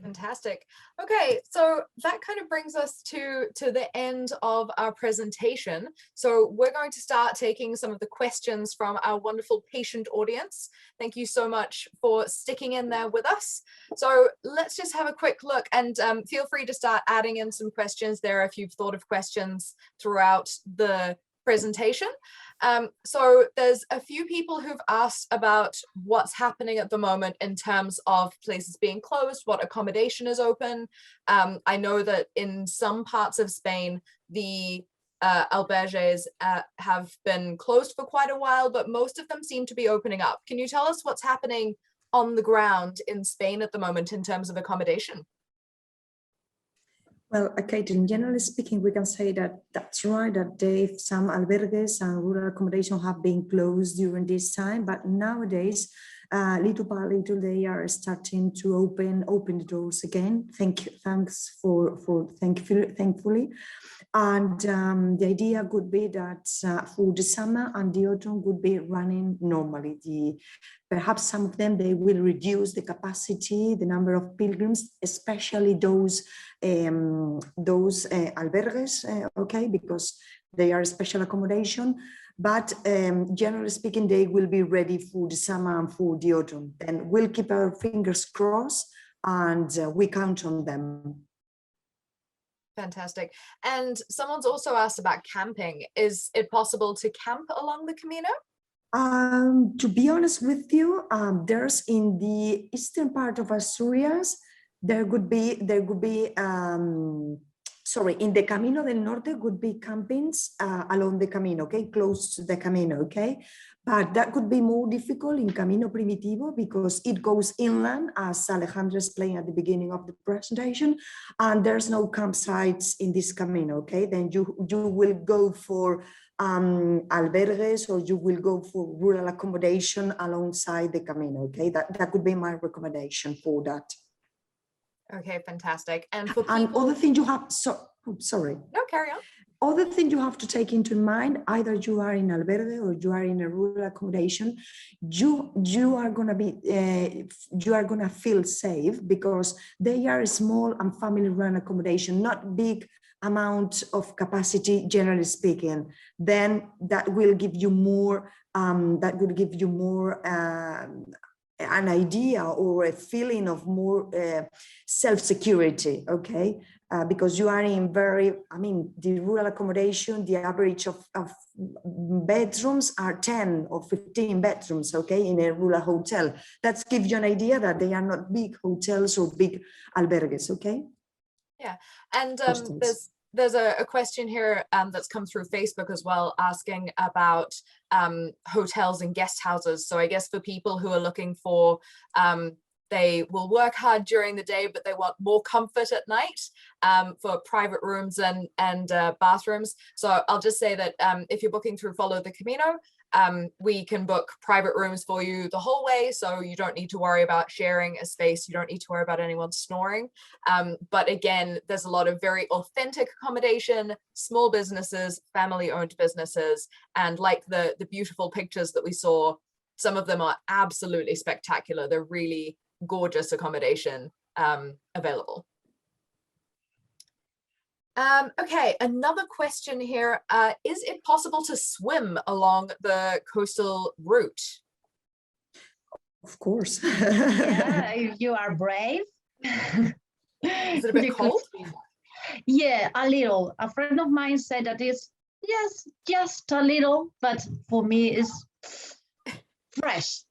Fantastic. Okay, so that kind of brings us to the end of our presentation. So we're going to start taking some of the questions from our wonderful patient audience. Thank you so much for sticking in there with us. So let's just have a quick look, and feel free to start adding in some questions there if you've thought of questions throughout the presentation. So there's a few people who've asked about what's happening at the moment in terms of places being closed, what accommodation is open. I know that in some parts of Spain, the albergues have been closed for quite a while, but most of them seem to be opening up. Can you tell us what's happening on the ground in Spain at the moment in terms of accommodation? Well, Caitlin, generally speaking, we can say that that's right, that some albergues and rural accommodation have been closed during this time, but nowadays, little by little, they are starting to open the doors again. Thankfully. And the idea could be that for the summer and the autumn would be running normally. Perhaps some of them, they will reduce the capacity, the number of pilgrims, especially those albergues, okay, because they are special accommodation. But generally speaking, they will be ready for the summer and for the autumn. And we'll keep our fingers crossed, and we count on them. Fantastic. And someone's also asked about camping. Is it possible to camp along the Camino? To be honest with you, there's in the eastern part of Asturias, there could be in the Camino del Norte could be campings along the Camino, okay, close to the Camino, okay? But that could be more difficult in Camino Primitivo because it goes inland, as Alejandra explained at the beginning of the presentation, and there's no campsites in this Camino, okay? Then you will go for albergues, or you will go for rural accommodation alongside the Camino, okay? That could be my recommendation for that. Okay, fantastic. And for people... And other thing you have, sorry. No, carry on. Other thing you have to take into mind, either you are in albergue or you are in a rural accommodation, you are gonna feel safe because they are small and family-run accommodation, not big amount of capacity, generally speaking. Then that will give you more. An idea or a feeling of more self-security, okay? Because you are in the rural accommodation, the average of bedrooms are 10 or 15 bedrooms, okay, in a rural hotel. That gives you an idea that they are not big hotels or big albergues, okay? Yeah, and there's a question here that's come through Facebook as well, asking about hotels and guest houses. So I guess for people who are looking for, they will work hard during the day, but they want more comfort at night for private rooms and bathrooms. So I'll just say that if you're booking through Follow the Camino, we can book private rooms for you the whole way, so you don't need to worry about sharing a space. You don't need to worry about anyone snoring. But again, there's a lot of very authentic accommodation, small businesses, family-owned businesses, and like the beautiful pictures that we saw, some of them are absolutely spectacular. They're really gorgeous accommodation available. Okay, another question here. Is it possible to swim along the coastal route? Of course. Yeah, if you are brave. Is it a bit cold? Yeah, a little. A friend of mine said that it's, yes, just a little, but for me it's fresh.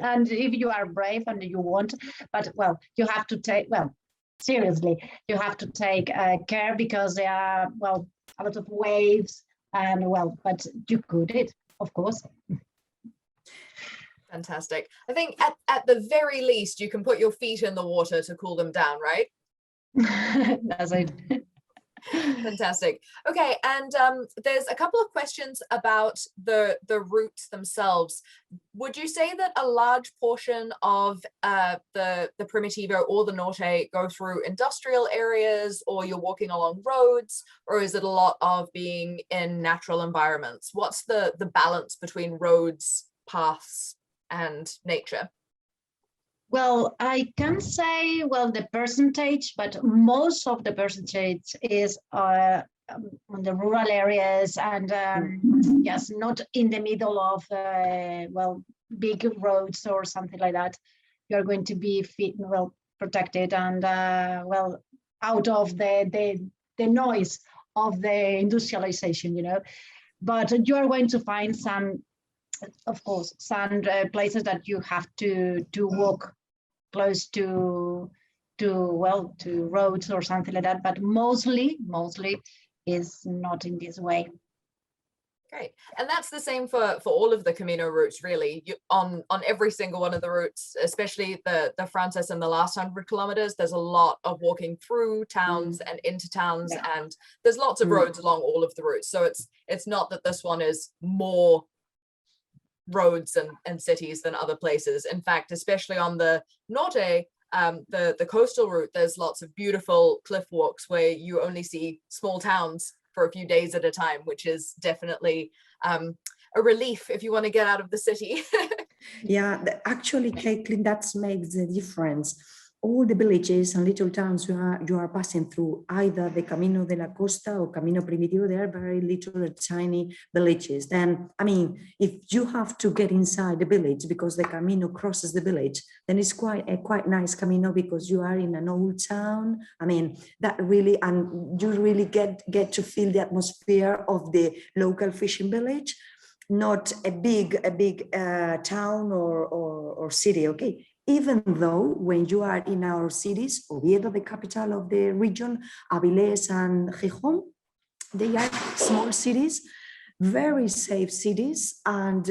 And if you are brave and you want, but well, you have to take, well, seriously, you have to take care because there are, well, a lot of waves and well, but you could it, of course. Fantastic. I think at the very least, you can put your feet in the water to cool them down, right? That's it. Fantastic. Okay, and there's a couple of questions about the routes themselves. Would you say that a large portion of the Primitivo or the Norte go through industrial areas, or you're walking along roads, or is it a lot of being in natural environments? What's the balance between roads, paths, and nature? Well, I can say, well, the percentage, but most of the percentage is on the rural areas and yes, not in the middle of, well, big roads or something like that. You're going to be well protected and, well, out of the noise of the industrialization, you know. But you are going to find some, of course, some places that you have to walk close to roads or something like that, but mostly is not in this way. Great. And that's the same for all of the Camino routes, really. On every single one of the routes, especially the Frances and the last 100 kilometers, there's a lot of walking through towns and into towns, and there's lots of roads along all of the routes. So it's not that this one is more roads and cities than other places. In fact, especially on the Norte, the coastal route, there's lots of beautiful cliff walks where you only see small towns for a few days at a time, which is definitely a relief if you want to get out of the city. Yeah, actually, Caitlin, that makes the difference. All the villages and little towns you are passing through, either the Camino de la Costa or Camino Primitivo, they are very little tiny villages. Then, I mean, if you have to get inside the village because the Camino crosses the village, then it's quite nice Camino because you are in an old town. I mean, that really, and you really get to feel the atmosphere of the local fishing village, not a big town or city, okay? Even though when you are in our cities, Oviedo, the capital of the region, Avilés and Gijón, they are small cities, very safe cities. And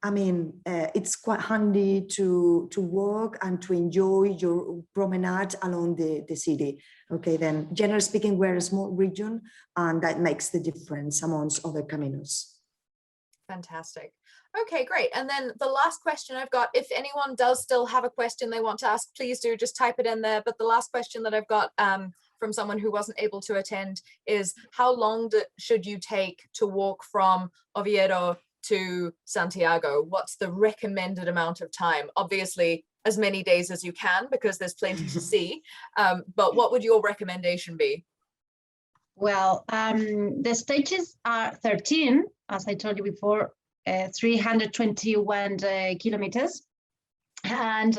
I mean, it's quite handy to walk and to enjoy your promenade along the city. Okay, then generally speaking, we're a small region, and that makes the difference amongst other caminos. Fantastic. Okay, great. And then the last question I've got, if anyone does still have a question they want to ask, please do just type it in there. But the last question that I've got from someone who wasn't able to attend is, how long should you take to walk from Oviedo to Santiago? What's the recommended amount of time? Obviously, as many days as you can, because there's plenty to see. But what would your recommendation be? Well, the stages are 13, as I told you before, 321 kilometers, and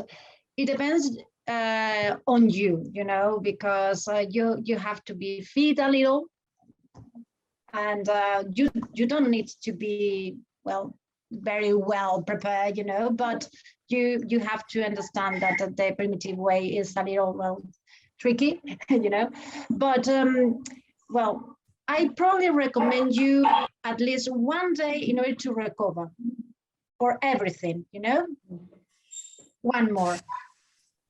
it depends on you, you know, because you have to be fit a little, and you don't need to be very well prepared, you know, but you have to understand that the primitive way is a little tricky, you know, but well, I probably recommend you at least one day in order to recover for everything, you know? One more.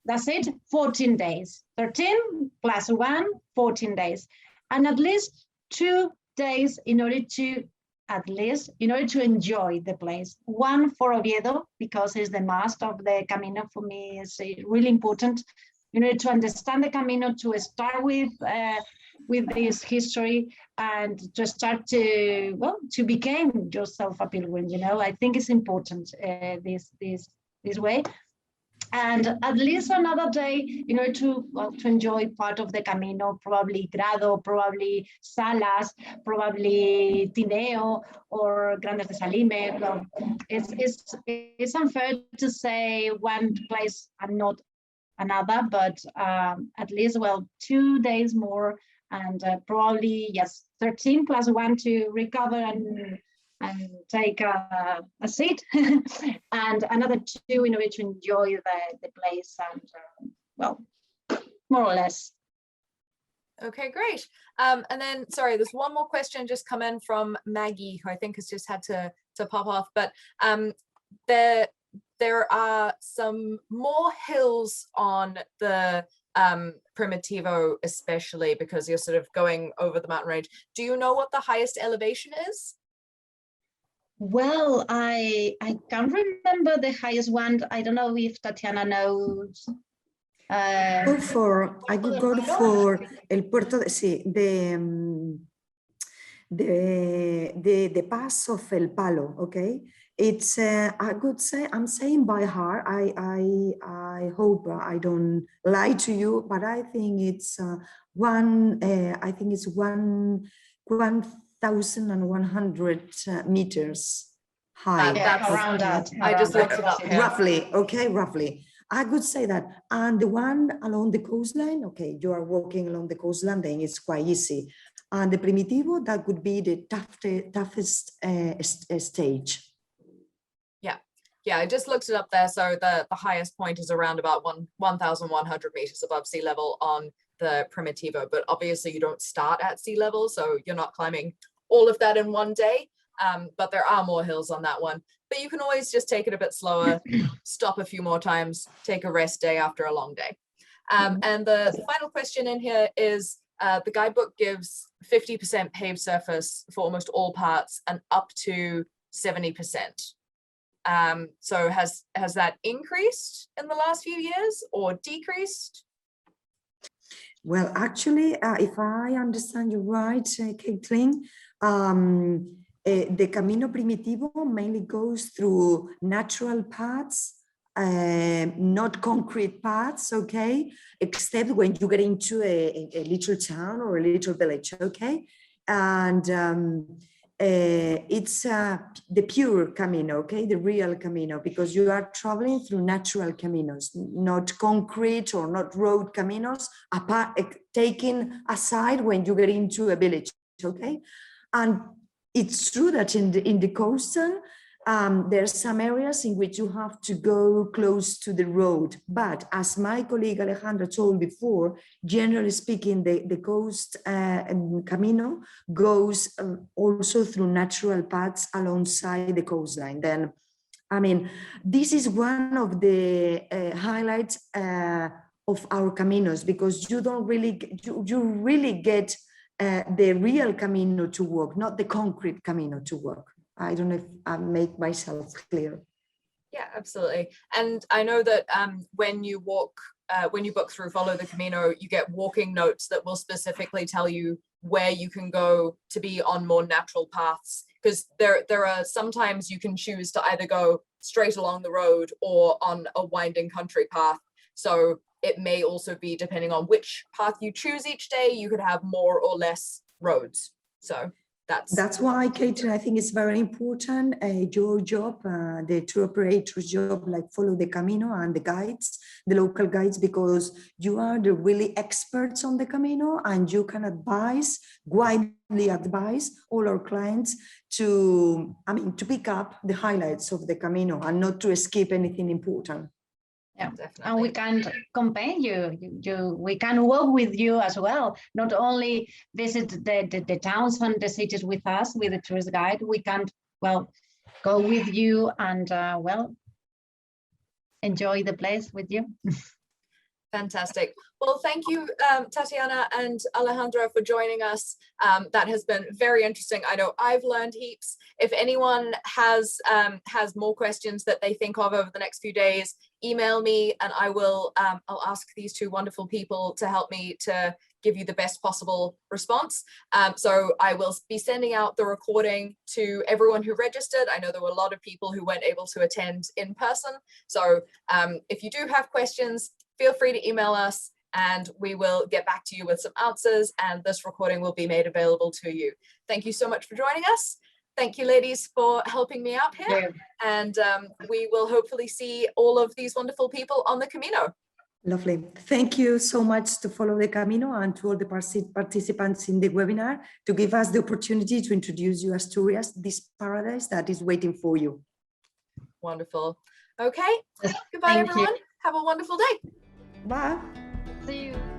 That's it, 14 days. 13 plus 1, 14 days. And at least 2 days in order to enjoy the place. One for Oviedo, because it's the must of the Camino. For me, it's really important, you know, to understand the Camino, to start with this history, and to start to become yourself a pilgrim. You know, I think it's important this way, and at least another day in order to enjoy part of the Camino, probably Grado, probably Salas, probably Tineo or Grandes de Salime. Well, it's unfair to say one place and not another, but at least 2 days more. And probably, yes, 13 plus 1 to recover and take a seat, and another 2 in order to enjoy the place, and more or less. Okay, great. And then, sorry, there's one more question just come in from Maggie, who I think has just had to pop off, but there are some more hills on the Primitivo, especially because you're sort of going over the mountain range. Do you know what the highest elevation is? Well, I can't remember the highest one. I don't know if Tatiana knows. I could go for el puerto the pass of El Palo. Okay, it's I could say, I'm saying by heart. I hope I don't lie to you, but I think it's 1,100 meters high. That's around that. I just looked it up. Yeah. Roughly. I could say that. And the one along the coastline, okay, you are walking along the coastline, then it's quite easy. And the Primitivo, that would be the toughest stage. Yeah, I just looked it up there. So the highest point is around about 1,100 meters above sea level on the Primitivo, but obviously you don't start at sea level, so you're not climbing all of that in one day. but there are more hills on that one. But you can always just take it a bit slower, stop a few more times, take a rest day after a long day. And the final question in here is, the guidebook gives 50% paved surface for almost all parts and up to 70%. So has that increased in the last few years or decreased? Well, actually, if I understand you right, Caitlin, the Camino Primitivo mainly goes through natural paths, not concrete paths, okay, except when you get into a little town or a little village, okay? And it's the pure Camino, okay, the real Camino, because you are traveling through natural Caminos, not concrete or not road Caminos, apart, taken aside when you get into a village, okay? And it's true that in the coastal, there's some areas in which you have to go close to the road. But as my colleague Alejandra told before, generally speaking, the coast Camino goes also through natural paths alongside the coastline. Then, I mean, this is one of the highlights of our Caminos, because you don't really, you really get the real Camino to walk, not the concrete Camino to walk. I don't know if I make myself clear. Yeah, absolutely. And I know that when you book through Follow the Camino, you get walking notes that will specifically tell you where you can go to be on more natural paths, because there are sometimes you can choose to either go straight along the road or on a winding country path. So it may also be, depending on which path you choose each day, you could have more or less roads. So that's why, Caitlin, I think it's very important, your job, the tour operator's job, like Follow the Camino, and the guides, the local guides, because you are the really experts on the Camino, and you can widely advise all our clients to pick up the highlights of the Camino and not to skip anything important. Yeah, definitely. and we can accompany you. We can walk with you as well. Not only visit the towns and the cities with us, with the tourist guide. We can, well, go with you and, well, enjoy the place with you. Fantastic. Well, thank you, Tatiana and Alejandra, for joining us. That has been very interesting. I know I've learned heaps. If anyone has more questions that they think of over the next few days, email me and I will I'll ask these two wonderful people to help me to give you the best possible response. So I will be sending out the recording to everyone who registered. I know there were a lot of people who weren't able to attend in person. So if you do have questions, feel free to email us and we will get back to you with some answers, and this recording will be made available to you. Thank you so much for joining us. Thank you, ladies, for helping me out here. Yeah. And we will hopefully see all of these wonderful people on the Camino. Lovely. Thank you so much to Follow the Camino and to all the participants in the webinar to give us the opportunity to introduce you Asturias, this paradise that is waiting for you. Wonderful. Okay. Goodbye, everyone. Have a wonderful day. Bye. See you.